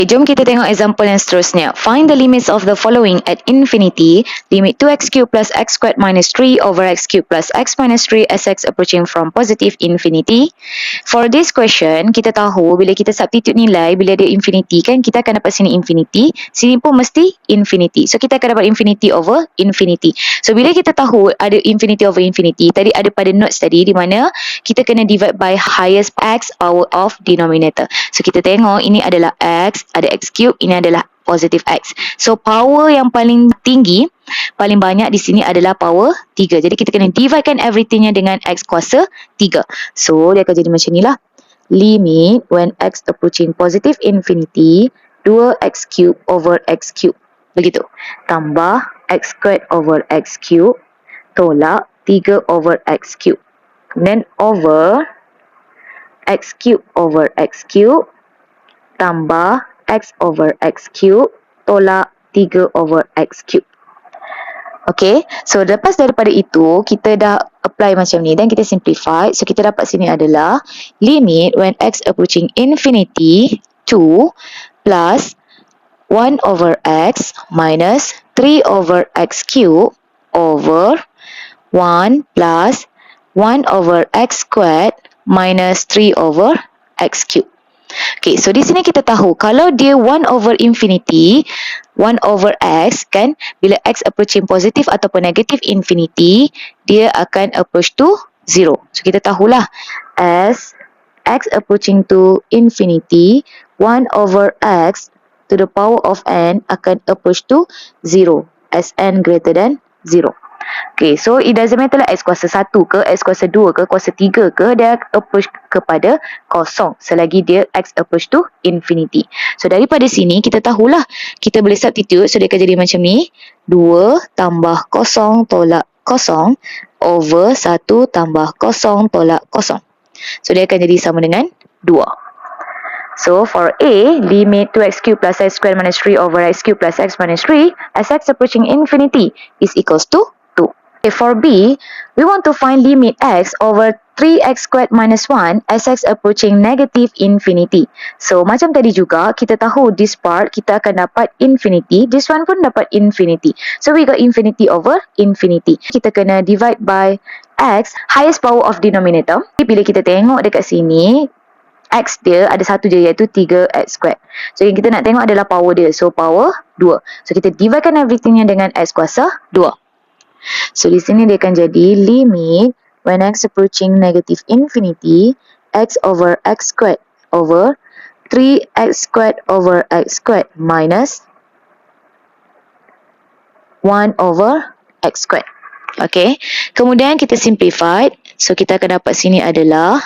Jom kita tengok example yang seterusnya. Find the limits of the following at infinity. Limit 2x cubed plus x squared minus 3 over x cubed plus x minus 3 as x approaching from positive infinity. For this question, kita tahu bila kita substitute nilai, bila dia infinity kan, kita akan dapat sini infinity. Sini pun mesti infinity. So, kita akan dapat infinity over infinity. So, bila kita tahu ada infinity over infinity, tadi ada pada notes tadi di mana kita kena divide by highest x power of denominator. So, kita tengok ini adalah x, ada x cube, ini adalah positive x. So, power yang paling tinggi, paling banyak di sini adalah power 3. Jadi, kita kena dividekan everythingnya dengan x kuasa 3. So, dia akan jadi macam ni lah. Limit when x approaching positive infinity, 2x cube over x cube. Begitu. Tambah x squared over x cube, tolak 3 over x cube. Then over x cube over x cube, tambah x over x cube, tolak 3 over x cube. Okay, so lepas daripada itu, kita dah apply macam ni dan kita simplify. So, kita dapat sini adalah limit when x approaching infinity 2 plus 1 over x minus 3 over x cube over 1 plus 1 over x squared minus 3 over x cube. Okay, so di sini kita tahu kalau dia 1 over infinity, 1 over x kan, bila x approaching positive ataupun negative infinity, dia akan approach to 0. So, kita tahulah as x approaching to infinity, 1 over x to the power of n akan approach to 0 as n greater than 0. Okay, so it doesn't matter lah x kuasa 1 ke, x kuasa 2 ke, kuasa 3 ke, dia approach kepada kosong selagi dia x approach to infinity. So, daripada sini kita tahulah, kita boleh substitute. So, dia akan jadi macam ni. 2 tambah kosong tolak kosong over 1 tambah kosong tolak kosong. So, dia akan jadi sama dengan 2. So, for A, limit 2x cubed plus x squared minus 3 over x cubed plus x minus 3 as x approaching infinity is equals to 2. Okay, for B, we want to find limit x over 3x squared minus 1 as x approaching negative infinity. So, macam tadi juga, kita tahu this part kita akan dapat infinity. This one pun dapat infinity. So, we got infinity over infinity. Kita kena divide by x, highest power of denominator. Bila kita tengok dekat sini, x dia ada satu je iaitu 3x squared. So, yang kita nak tengok adalah power dia. So, power 2. So, kita dividekan everythingnya dengan x kuasa 2. So, di sini dia akan jadi limit when x approaching negative infinity, x over x squared over 3x squared over x squared minus 1 over x squared. Okay. Kemudian kita simplify. So, kita akan dapat sini adalah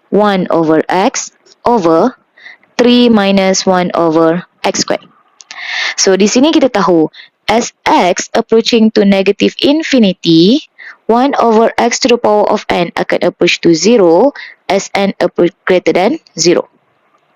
1 over x over 3 minus 1 over x squared. So, di sini kita tahu as x approaching to negative infinity, 1 over x to the power of n akan approach to 0 as n approach greater than 0.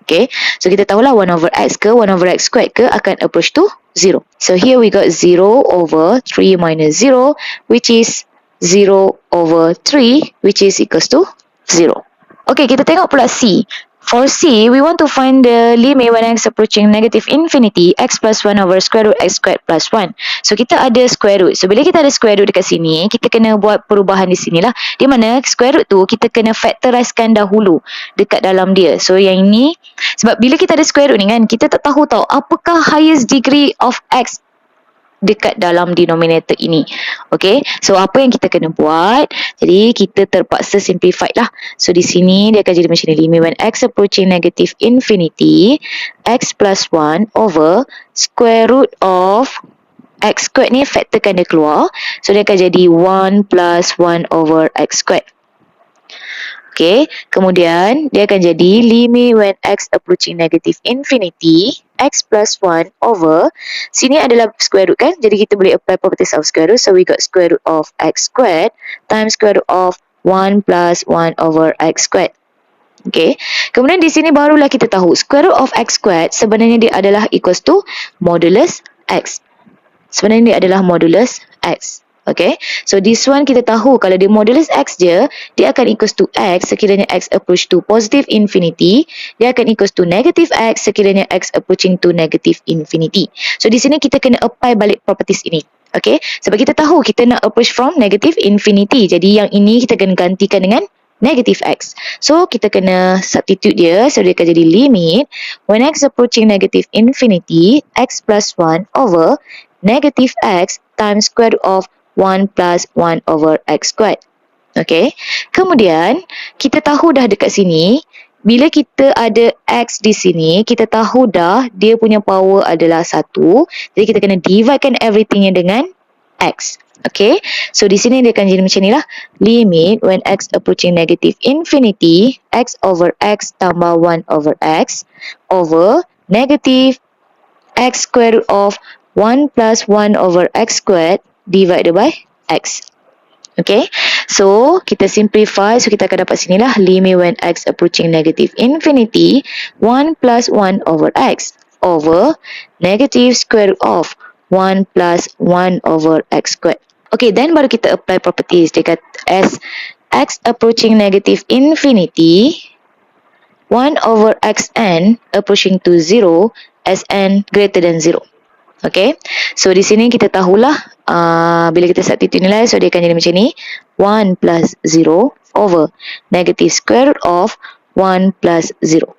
Okay, so kita tahulah 1 over x ke 1 over x squared ke akan approach to 0. So, here we got 0 over 3 minus 0, which is 0 over 3, which is equals to 0. Okay, kita tengok pula C. For C, we want to find the limit when x approaching negative infinity, x plus 1 over square root x squared plus 1. So, kita ada square root. So, bila kita ada square root dekat sini, kita kena buat perubahan di sini lah. Di mana square root tu, kita kena factorizekan dahulu dekat dalam dia. So, yang ini, sebab bila kita ada square root ni kan, kita tak tahu tau apakah highest degree of x dekat dalam denominator ini. Okay, so apa yang kita kena buat? Jadi kita terpaksa simplify lah. So di sini dia akan jadi macam ni. Limit when x approaching negative infinity, x plus 1 over square root of x squared ni factorkan dia keluar. So dia akan jadi 1 plus 1 over x squared. Okay, kemudian dia akan jadi limit when x approaching negative infinity, x plus 1 over, sini adalah square root kan, jadi kita boleh apply properties of square root. So, we got square root of x squared times square root of 1 plus 1 over x squared. Okay, kemudian di sini barulah kita tahu square root of x squared sebenarnya dia adalah equals to modulus x. Sebenarnya dia adalah modulus x. Okay, so this one kita tahu kalau dia modulus X je, dia akan equals to X sekiranya X approach to positive infinity, dia akan equals to negative X sekiranya X approaching to negative infinity. So di sini kita kena apply balik properties ini. Okay, sebab kita tahu kita nak approach from negative infinity, jadi yang ini kita kena gantikan dengan negative X. So kita kena substitute dia, so dia akan jadi limit when X approaching negative infinity, X plus 1 over negative X times square root of 1 plus 1 over X squared. Okay. Kemudian, kita tahu dah dekat sini, bila kita ada X di sini, kita tahu dah dia punya power adalah 1. Jadi, kita kena dividekan everythingnya dengan X. Okay. So, di sini dia akan jadi macam ni lah. Limit when X approaching negative infinity, X over X tambah 1 over X over negative X square root of 1 plus 1 over X squared divided by X. Okay, so kita simplify, so kita akan dapat sini lah limit when X approaching negative infinity 1 plus 1 over X over negative square root of 1 plus 1 over X squared. Okay, then baru kita apply properties. Dia kata as X approaching negative infinity 1 over Xn approaching to 0 as n greater than 0. Okay, so di sini kita tahulah bila kita substitute nilai, so dia akan jadi macam ni 1 plus 0 over negative square root of 1 plus 0.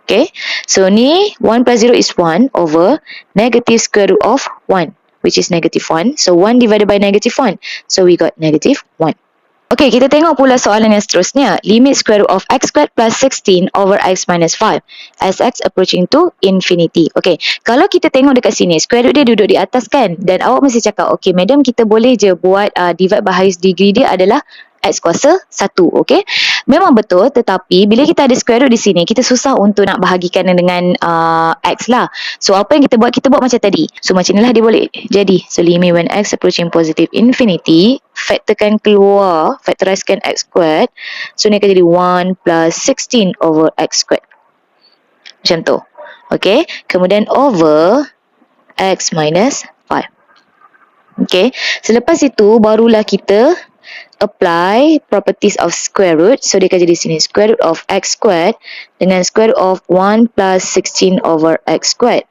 Okay, so ni 1 plus 0 is 1 over negative square root of 1, which is negative 1. So 1 divided by negative 1, so we got negative 1. Okay, kita tengok pula soalan yang seterusnya. Limit square root of X squared plus 16 over X minus 5 as X approaching to infinity. Okay, kalau kita tengok dekat sini, square root dia duduk di atas kan? Dan awak mesti cakap, okay madam, kita boleh je buat divide by highest degree dia adalah X kuasa 1, okay? Memang betul, tetapi bila kita ada square root di sini, kita susah untuk nak bahagikan dengan X lah. So, apa yang kita buat? Kita buat macam tadi. So, macam inilah dia boleh jadi. So, limit when X approaching positive infinity, factorkan keluar, factorizekan X squared. So, ni akan jadi 1 plus 16 over X squared. Macam tu. Okay? Kemudian over X minus 5. Okay? Selepas itu, barulah kita apply properties of square root. So, dia akan jadi sini square root of X squared dengan square root of 1 plus 16 over X squared.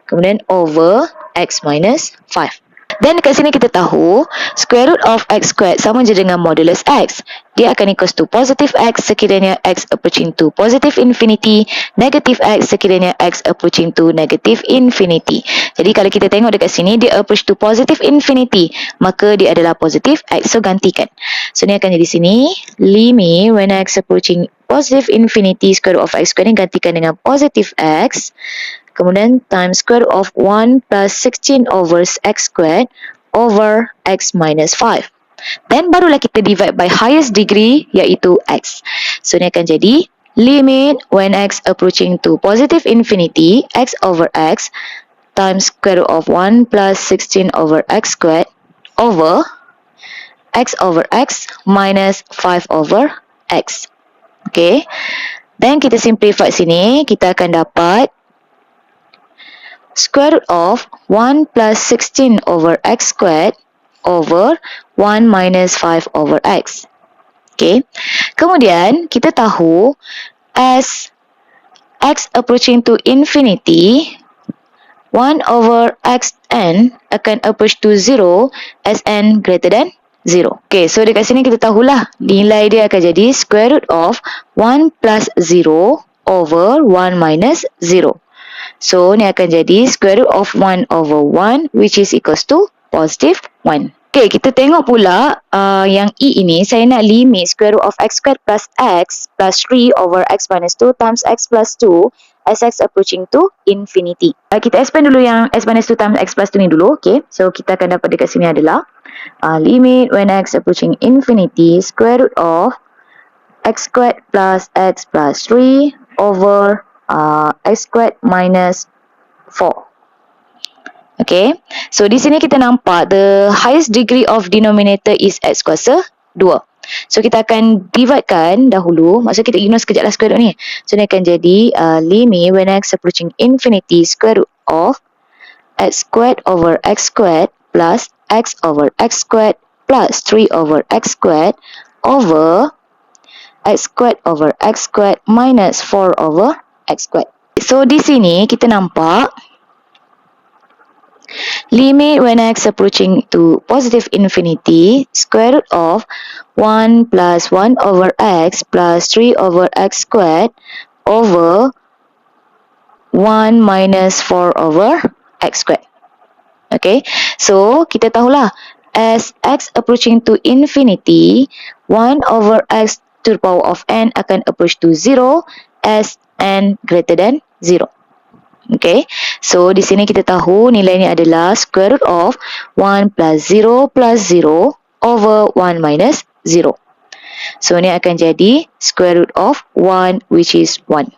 Kemudian over X minus 5. Dan dekat sini kita tahu square root of X squared sama je dengan modulus X. Dia akan equals to positive X sekiranya X approaching to positive infinity, negative X sekiranya X approaching to negative infinity. Jadi kalau kita tengok dekat sini, dia approach to positive infinity, maka dia adalah positive X. So gantikan. So ni akan jadi sini limit when X approaching positive infinity, square root of X squared ni gantikan dengan positive X. Kemudian times square root of 1 plus 16 over X squared over X minus 5. Then barulah kita divide by highest degree, iaitu X. So ni akan jadi limit when X approaching to positive infinity, X over X times square root of 1 plus 16 over X squared over X minus 5 over X. Okay. Then kita simplify sini, kita akan dapat square root of 1 plus 16 over X squared over 1 minus 5 over X. Okay. Kemudian, kita tahu as X approaching to infinity, 1 over Xn akan approach to 0 as n greater than 0. Okay, so dekat sini kita tahulah nilai dia akan jadi square root of 1 plus 0 over 1 minus 0. So, ni akan jadi square root of 1 over 1, which is equals to positive 1. Okay, kita tengok pula yang E ini, saya nak limit square root of X squared plus X plus 3 over X minus 2 times X plus 2 as X approaching to infinity. Kita expand dulu yang X minus 2 times X plus 2 ni dulu, okay. So, kita akan dapat dekat sini adalah limit when X approaching infinity, square root of X squared plus X plus 3 over X squared minus 4. Okay. So, di sini kita nampak the highest degree of denominator is X kuasa 2. So, kita akan dividekan dahulu. Maksud kita ignore sekejap lah square root ni. So, ni akan jadi limit when X approaching infinity, square root of X squared over X squared plus x over x squared plus 3 over x squared over x squared minus 4 over x squared. So di sini kita nampak limit when x approaching to positive infinity, square root of 1 plus 1 over x plus 3 over x squared over 1 minus 4 over x squared. Okay, so kita tahulah as x approaching to infinity, 1 over x to the power of n akan approach to 0 as n greater than 0. Okay, so di sini kita tahu nilainya adalah square root of 1 plus 0 over 1 minus 0. So, ni akan jadi square root of 1 which is 1.